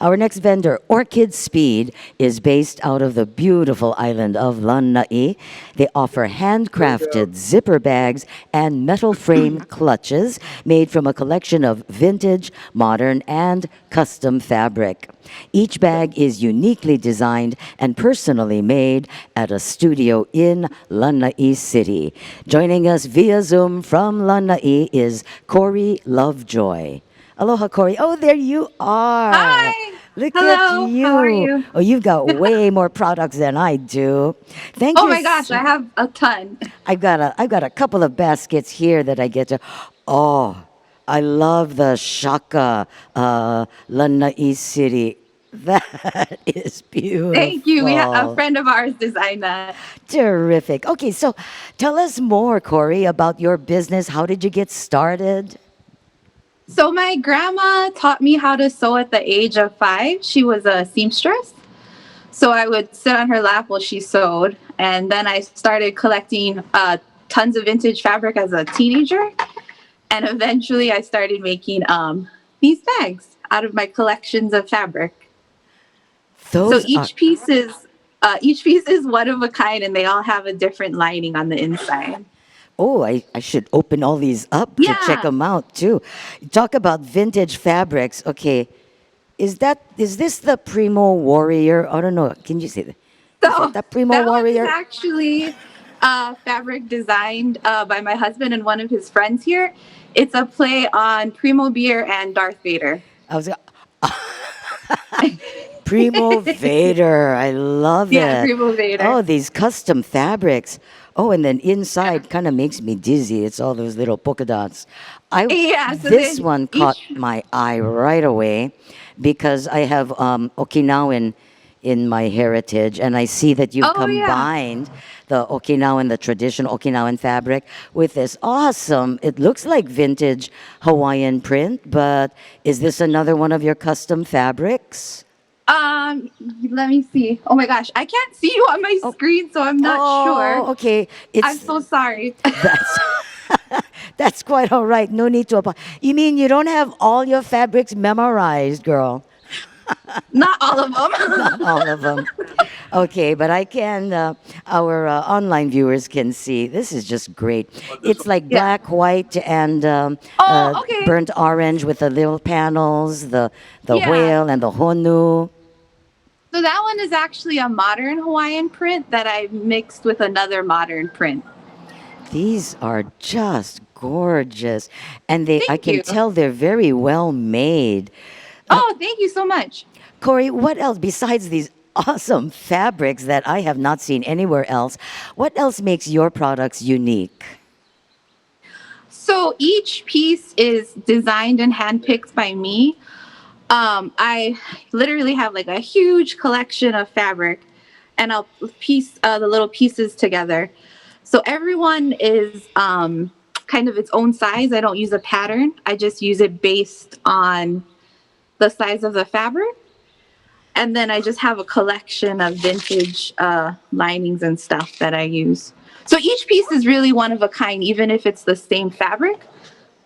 Our next vendor, Orchid Speed, is based out of the beautiful island of Lanai. They offer handcrafted zipper bags and metal frame clutches made from a collection of vintage, modern, and custom fabric. Each bag is uniquely designed and personally made at a studio in Lanai City. Joining us via Zoom from Lanai is Corey Lovejoy. Aloha, Corey. Oh, there you are. Hi. Look at Hello. How are you. you? Oh, you've got way more products than I do. Thank Oh you. my gosh, I have a ton. I've got a couple of baskets here that I get to. Oh, I love the Shaka Lanai City. That is Thank you. A beautiful. friend of ours designed that. Terrific. Okay, so tell us more, Corey, about your business. How did you get started? So my grandma taught me how to sew at the age of 5. She was a seamstress. So I would sit on her lap while she sewed. And then I started collecting tons of vintage fabric as a teenager. And eventually I started making these bags out of my collections of fabric. So Those are. each piece is one of a kind, and they all have a different lining on the inside. Oh, I should open all these up to check Yeah. them out too. Talk about vintage fabrics. Okay, is this the Primo Warrior? I don't know. Can you say that? Is it So the Primo that one is Warrior? actually fabric designed by my husband and one of his friends here. It's a play on Primo Beer and Darth Vader. I was Primo Vader. I love Yeah, it. Primo Vader. Oh, these custom fabrics. Oh, and then Yeah. inside kind of makes me dizzy. It's all those little polka dots. I Yeah. So This then one caught each. my eye right away because I have Okinawan in my heritage, and I see that you've Oh yeah. combined the Okinawan, the traditional Okinawan fabric, with this awesome. It looks like vintage Hawaiian print, but is this another one of your custom fabrics? Um. Let me see. Oh my gosh, I can't see you on my Oh, screen, so I'm not sure. oh, okay. I'm It's so sorry. that's that's quite all right. No need to apologize. You mean you don't have all your fabrics memorized, girl? Not all of Not them. all of them. Okay, but I can. Our online viewers can see. This is just great. It's like Yeah. black, white, and Oh, okay. burnt orange with the little panels, the Yeah. whale and the honu. So that one is actually a modern Hawaiian print that I mixed with another modern print. These are just gorgeous, and they. I Thank can you. tell they're very well made. Oh, thank you so much. Corey, what else besides these awesome fabrics that I have not seen anywhere else? What else makes your products unique? So each piece is designed and handpicked by me. I literally have like a huge collection of fabric, and I'll piece the little pieces together. So everyone is kind of its own size. I don't use a pattern. I just use it based on the size of the fabric. And then I just have a collection of vintage linings and stuff that I use. So each piece is really one of a kind, even if it's the same fabric.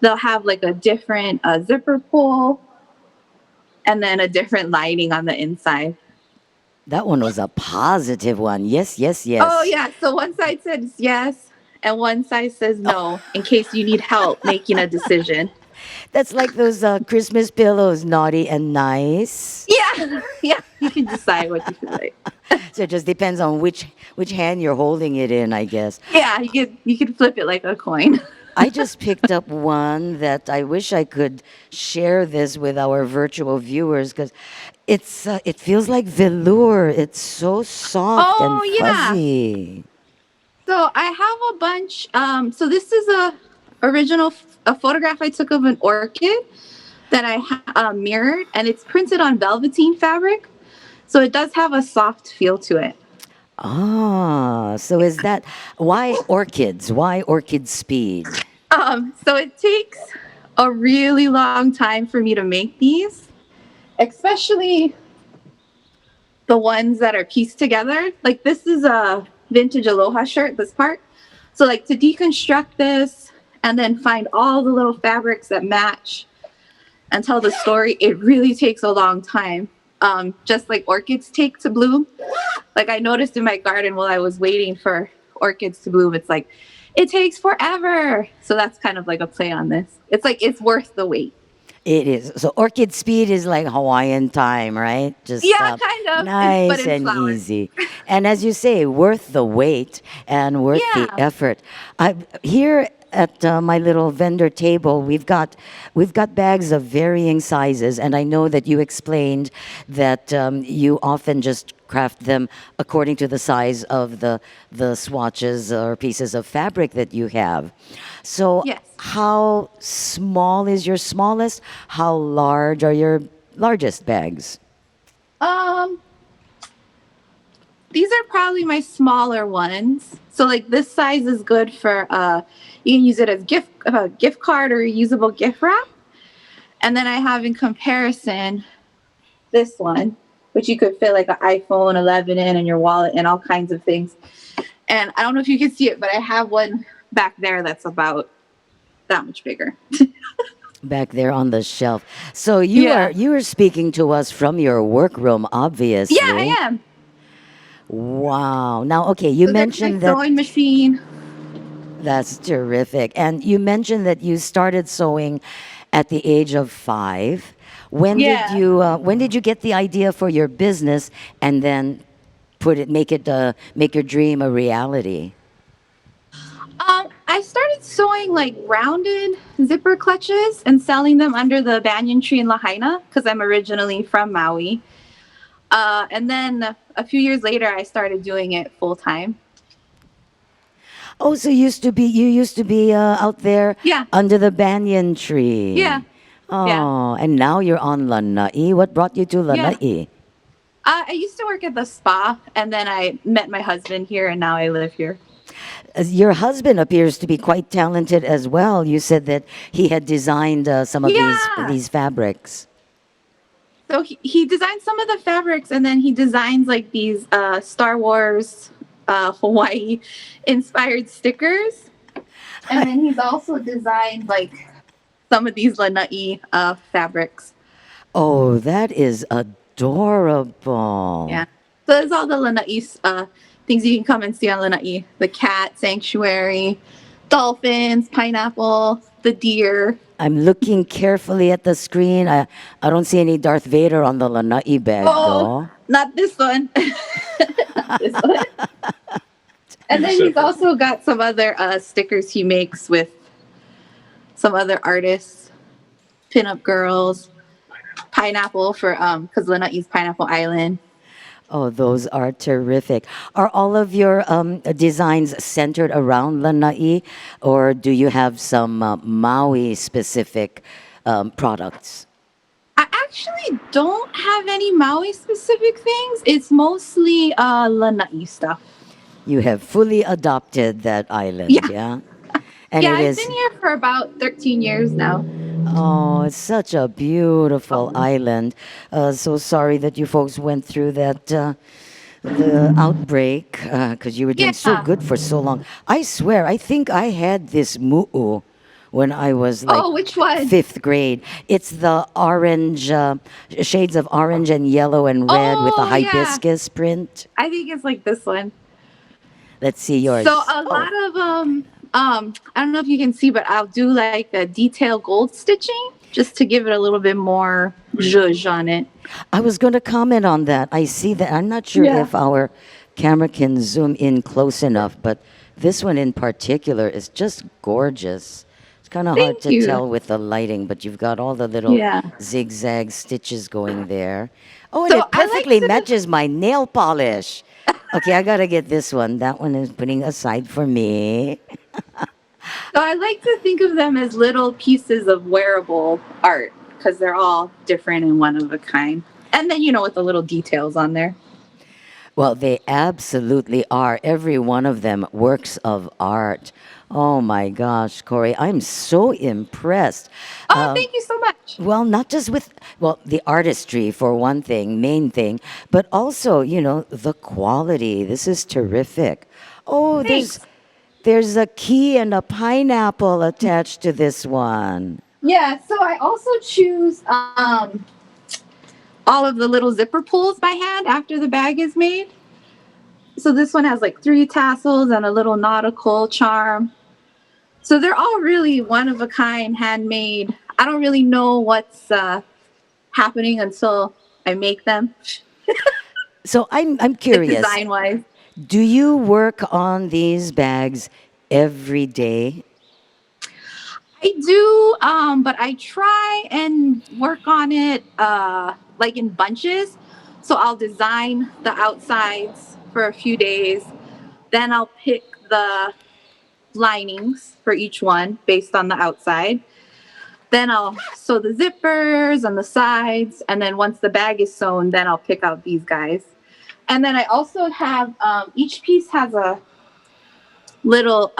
They'll have like a different zipper pull and then a different lining on the inside. That one was a positive one. Yes, yes, Oh, yes. yeah. So one side says yes, and one side says no, in case you need help making a decision. That's like those Christmas pillows, naughty and nice. Yeah. Yeah. You can decide what you feel like. So it just depends on which hand you're holding it in, I guess. Yeah. You could flip it like a coin. I just picked up one that I wish I could share this with our virtual viewers because it feels like velour. It's so soft and Oh, yeah. fuzzy. So I have a bunch. So this is a photograph I took of an orchid that I mirrored, and it's printed on velveteen fabric. So it does have a soft feel to it. Ah, so is that why orchids? Why orchid speed? So it takes a really long time for me to make these, especially the ones that are pieced together. Like this is a vintage aloha shirt, this part. So like to deconstruct this and then find all the little fabrics that match and tell the story, it really takes a long time. just like orchids take to bloom. Like I noticed in my garden while I was waiting for orchids to bloom, it's like it takes forever. So that's kind of like a play on this. It's like it's worth the wait. It is. So orchid speed is like Hawaiian time, right? Just Yeah, kind of. But nice in and flowers. easy. And as you say, worth the wait and worth the Yeah. effort. Here at my little vendor table, we've got bags of varying sizes, and I know that you explained that you often just craft them according to the size of the swatches or pieces of fabric that you have. So, Yes. how small is your smallest? How large are your largest bags? Um, these are probably my smaller ones. So like this size is good for you can use it as gift card or reusable gift wrap. And then I have in comparison this one, which you could fit like an iPhone 11 in and your wallet and all kinds of things. And I don't know if you can see it, but I have one back there that's about that much bigger. Back there on the shelf. So Yeah. you are speaking to us from your workroom, Yeah, obviously. I am. Wow. Now, okay, you So there's my mentioned that sewing machine. that's terrific. And you mentioned that you started sewing at the age of 5. Yeah. When did you get the idea for your business and then make your dream a reality? I started sewing like rounded zipper clutches and selling them under the banyan tree in Lahaina because I'm originally from Maui. And then a few years later, I started doing it full time. Oh, so you used to be out there Yeah, under the banyan yeah, tree. yeah, Oh, and now you're on Lanai. What brought you to yeah. Lanai? I used to work at the spa, and then I met my husband here, and now I live here. Your husband appears to be quite talented as well. You said that he had designed some of Yeah. these fabrics. So he designed some of the fabrics, and then he designs like these Star Wars Hawaii inspired stickers. And then he's also designed like some of these lanai fabrics. Oh, that is adorable. Yeah. So there's all the lanai things you can come and see on lanai. The cat sanctuary, dolphins, pineapple, the deer. I'm looking carefully at the screen. I don't see any Darth Vader on the Lanai bag, Oh, though. not this one. Not this one. And then he's also got some other stickers he makes with some other artists, pinup girls, pineapple for because Lanai's Pineapple Island. Oh, those are terrific. Are all of your designs centered around Lanai, or do you have some Maui specific products? I actually don't have any Maui specific things. It's mostly Lanai stuff. You have fully adopted that island, Yeah. yeah? And Yeah, it I've been is, here for about 13 years now. oh, it's such a beautiful Oh. island. So sorry that you folks went through that. The outbreak, because you were doing so Yeah. good for so long. I swear, I think I had this mu'u when I was like Oh, which one? 5th grade. It's the orange, shades of orange and yellow and red with a Oh, yeah. hibiscus print. I think it's like this one. Let's see So yours. a Oh, lot of I don't know if you can see, but I'll do like a detail gold stitching just to give it a little bit more zhuzh on it. I was going to comment on that. I see that. I'm not sure Yeah. if our camera can zoom in close enough, but this one in particular is just gorgeous. It's kind of hard Thank to you. tell with the lighting, but you've got all the little Yeah. zigzag stitches going there. Oh, and So it I like perfectly to matches my nail polish. Okay, I got to get this one. That one is putting aside for me. So I like to think of them as little pieces of wearable art because they're all different and one of a kind. And then with the little details on there. Well, they absolutely are. Every one of them works of art. Oh my gosh, Corey, I'm so impressed. Oh, thank you so much. Well, not just with the artistry for one thing, main thing, but also, the quality. This is terrific. Oh, Thanks. there's a key and a pineapple attached to this one. Yeah, so I also choose all of the little zipper pulls by hand after the bag is made. So this one has like 3 tassels and a little nautical charm. So they're all really one of a kind, handmade. I don't really know what's happening until I make them, So I'm like curious. design wise. Do you work on these bags every day? I do, but I try and work on it like in bunches. So I'll design the outsides for a few days. Then I'll pick the linings for each one based on the outside. Then I'll sew the zippers and the sides. And then once the bag is sewn, then I'll pick out these guys. And then I also have each piece has a little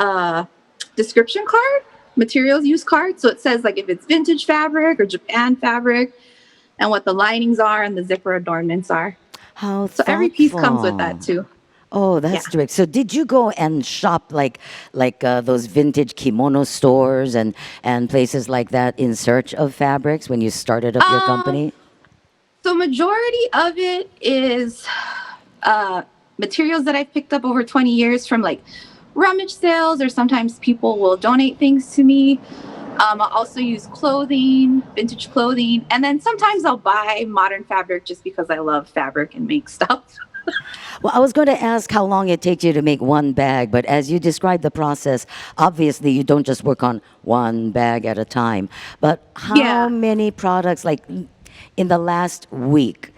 description card, materials use card. So it says like if it's vintage fabric or Japan fabric and what the linings are and the zipper adornments are. How So every piece comes with that thoughtful. too. Oh, Yeah. that's terrific. So did you go and shop like those vintage kimono stores and places like that in search of fabrics when you started up your Um, company? so majority of it is uh, materials that I've picked up over 20 years from like rummage sales, or sometimes people will donate things to me. I also use clothing, vintage clothing, and then sometimes I'll buy modern fabric just because I love fabric and make stuff. Well, I was going to ask how long it takes you to make one bag, but as you described the process, obviously you don't just work on one bag at a time. But how Yeah, many products, like in the last week,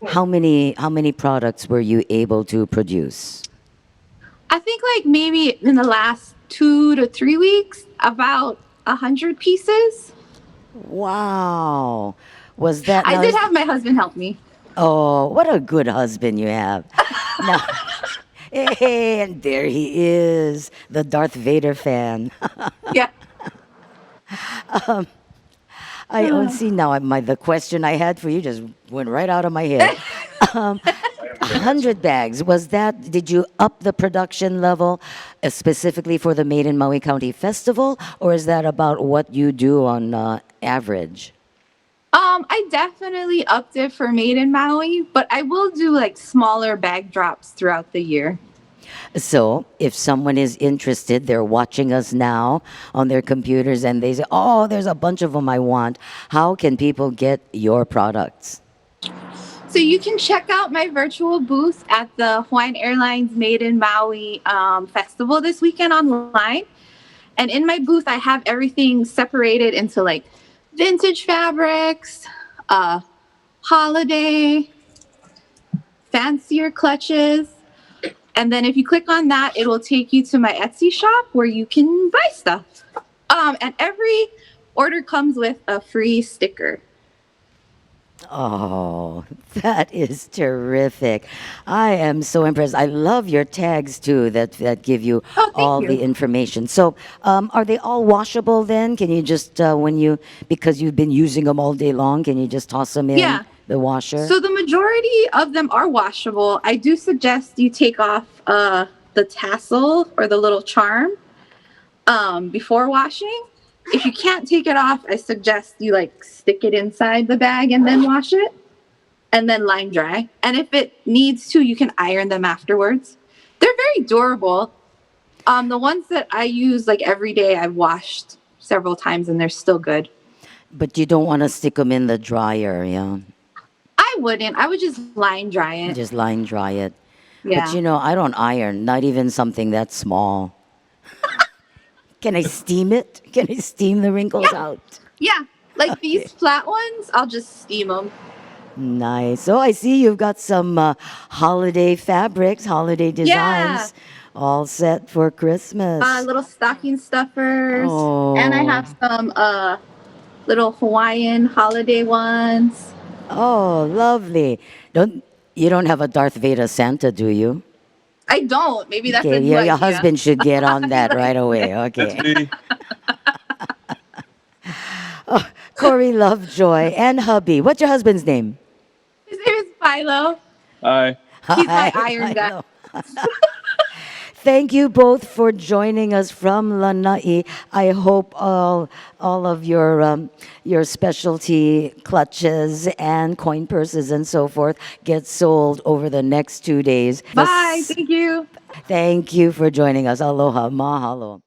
how many products were you able to produce? I think like maybe in the last 2 to 3 weeks, about 100 pieces. Wow. Was that I now? did have my husband help me. Oh, what a good husband you have. Now, hey, and there he is, the Darth Vader fan. Yeah. I oh, see now. The question I had for you just went right out of my head. 100 bags. Was that? Did you up the production level specifically for the Made in Maui County Festival, or is that about what you do on average? I definitely upped it for Made in Maui, but I will do like smaller bag drops throughout the year. So, if someone is interested, they're watching us now on their computers and they say, oh, there's a bunch of them I want. How can people get your products? So you can check out my virtual booth at the Hawaiian Airlines Made in Maui festival this weekend online. And in my booth, I have everything separated into like vintage fabrics, uh, holiday, fancier clutches. And then if you click on that, it will take you to my Etsy shop where you can buy stuff. And every order comes with a free sticker. Oh, that is terrific. I am so impressed. I love your tags too that give you Oh, thank all you. the information. So, are they all washable then? Can you just, because you've been using them all day long, can you just toss them in Yeah. the washer? So the majority of them are washable. I do suggest you take off the tassel or the little charm before washing. If you can't take it off, I suggest you like stick it inside the bag and then wash it and then line dry. And if it needs to, you can iron them afterwards. They're very durable. The ones that I use like every day, I've washed several times and they're still good. But you don't want to stick them in the dryer, yeah? I wouldn't. I would just line dry it. Just line dry it. But Yeah. I don't iron, not even something that small. Can I steam it? Can I steam the wrinkles Yeah. out? Yeah. Like Okay. these flat ones, I'll just steam them. Nice. Oh, I see you've got some holiday fabrics, holiday Yeah. designs all set for Christmas. Little stocking stuffers. And I Oh, have some little Hawaiian holiday ones. oh, lovely. You don't have a Darth Vader Santa, do you? I don't. Maybe that's a Okay, new your idea. husband should get on He that right likes away. it. That's Okay. me. Corey Lovejoy and hubby. What's your husband's name? His name is Philo. Hi. He's my Hi, iron guy. Philo. thank you both for joining us from Lanai. I hope all of your specialty clutches and coin purses and so forth get sold over the next 2 days. Bye. Thank you. Thank you for joining us. Aloha, mahalo.